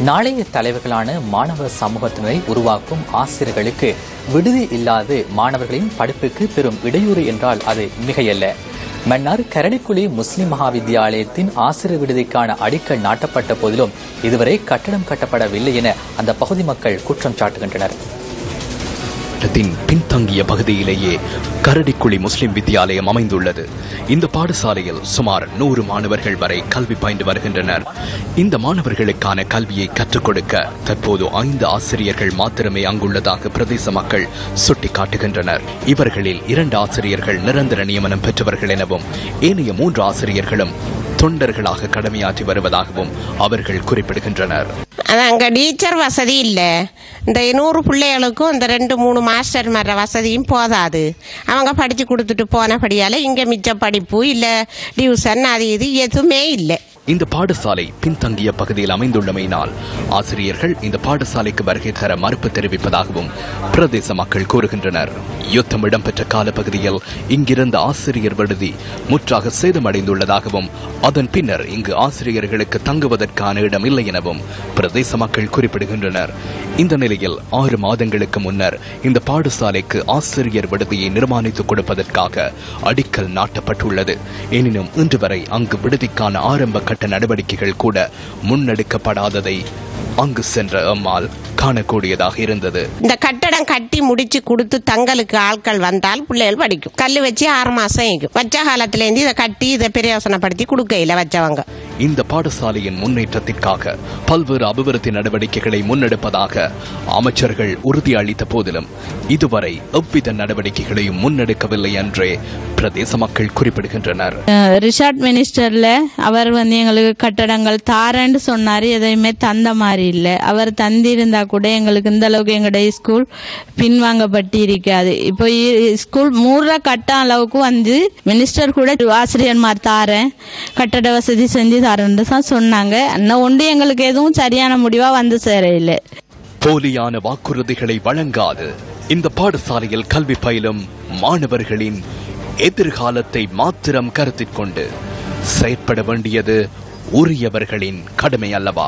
நாளைய தலைவர்களான மாணவ சமூகத்தினரை உருவாக்கும் ஆசிரியர்களுக்கு விடுதி இல்லாது மாணவர்களின் படிப்புக்கு பெரும் இடையூறு என்றால் அது மிகையல்ல. மன்னார் கரடிக்குழி முஸ்லிம் மகாவித்தியாலயத்தின் ஆசிரியர் விடுதிக்கான அடிக்கல் நாட்டப்பட்ட போதிலும் இதுவரை கட்டடம் கட்டப்படவில்லை என அந்த பகுதி மக்கள் குற்றம் சாட்டுகின்றனர். பின்தங்கிய பகுதியிலேயே கரடிக்குழி முஸ்லிம் வித்தியாலயம் அமைந்துள்ளது. இந்த பாடசாலையில் சுமார் 100 மாணவர்கள் வரை கல்வி பயின்று வருகின்றனர். இந்த மாணவர்களுக்கான கல்வியை கற்றுக் கொடுக்க தற்போது 5 ஆசிரியர்கள் மாத்திரமே அங்குள்ளதாக பிரதேச மக்கள் சுட்டிக்காட்டுகின்றனர். இவர்களில் 2 ஆசிரியர்கள் நிரந்தர நியமனம் பெற்றவர்கள் எனவும் ஏனைய 3 ஆசிரியர்களும் தொண்டர்களாக கடமையாற்றி வருவதாகவும் அவர்கள் குறிப்பிடுகின்றனர். அங்க டீச்சர் வசதி இல்ல. இந்த 100 பிள்ளைகளுக்கும் இந்த 2-3 மாஸ்டர் மர வசதியும் போதாது. அவங்க படிச்சு கொடுத்துட்டு போனபடியால இங்க மிச்ச படிப்பு இல்ல, டியூஷன் அது இது எதுவுமே இல்லை. இந்த பாடசாலை பின்தங்கிய பகுதியில் அமைந்துள்ளமையினால் ஆசிரியர்கள் இந்த பாடசாலைக்கு வருகை தர மறுப்பு தெரிவிப்பதாகவும் பிரதேச மக்கள் கூறுகின்றனர். யுத்தம் இடம்பெற்ற காலப்பகுதியில் இங்கிருந்த ஆசிரியர் விடுதி முற்றாக சேதமடைந்துள்ளதாகவும் அதன் பின்னர் இங்கு ஆசிரியர்களுக்கு தங்குவதற்கான இடம் இல்லை எனவும் பிரதேச மக்கள் குறிப்பிடுகின்றனர். இந்த நிலையில் 6 மாதங்களுக்கு முன்னர் இந்த பாடசாலைக்கு ஆசிரியர் விடுதியை நிர்மாணித்துக் கொடுப்பதற்காக அடிக்கல் நாட்டப்பட்டுள்ளது. எனினும் இன்று வரை அங்கு விடுதிக்கான ஆரம்ப கட்ட நடவடிக்கைகள் கூட முன்னெடுக்கப்படாததை அங்கு சென்ற அம்மாள் காணக்கூடியதாக இருந்தது. இந்த கட்டடம் கட்டி முடிச்சு கொடுத்து தங்களுக்கு ஆட்கள் வந்தால் பிள்ளைகள் படிக்கும். கல்லு வச்சு 6 மாசம் ஆகும். வச்ச காலத்துல இருந்து இதை கட்டி இதை பிரயோசனப்படுத்தி கொடுக்கையில வச்சவங்க. இந்த பாடசாலையின் முன்னேற்றத்திற்காக பல்வேறு அபிவிருத்தி நடவடிக்கைகளை முன்னெடுப்பதாக அமைச்சர்கள் உறுதி அளித்த போதிலும் இதுவரை எவ்வித நடவடிக்கைகளையும் முன்னெடுக்கவில்லை என்றே பிரதேச மக்கள் குறிப்பிடுகின்றனர். ரிஷாட் மினிஸ்டர்ல அவர் எங்களுக்கு கட்டடங்கள் தாரன்னு சொன்னாரு. எதையுமே தந்த மாதிரி இல்ல. அவர் தந்திருந்தா கூட எங்களுக்கு இந்த அளவுக்கு எங்களுடைய ஸ்கூல் பின்வாங்கப்பட்டு இருக்காது. இப்போ ஸ்கூல் 3 கட்ட அளவுக்கு மினிஸ்டர் கூட ஆசிரியர்மார் தாரேன், கட்டட வசதி செஞ்சு தாரன்னு தான் சொன்னாங்க. அண்ணா ஒன்று எங்களுக்கு எதுவும் சரியான முடிவா சேரையில்லை. போலியான வாக்குறுதிகளை வழங்காது இந்த பாடசாலையில் கல்வி பயிலும் மாணவர்களின் எதிர்காலத்தை மாத்திரம் கருத்தில் கொண்டு செயற்பட வேண்டியது உரியவர்களின் கடமை அல்லவா?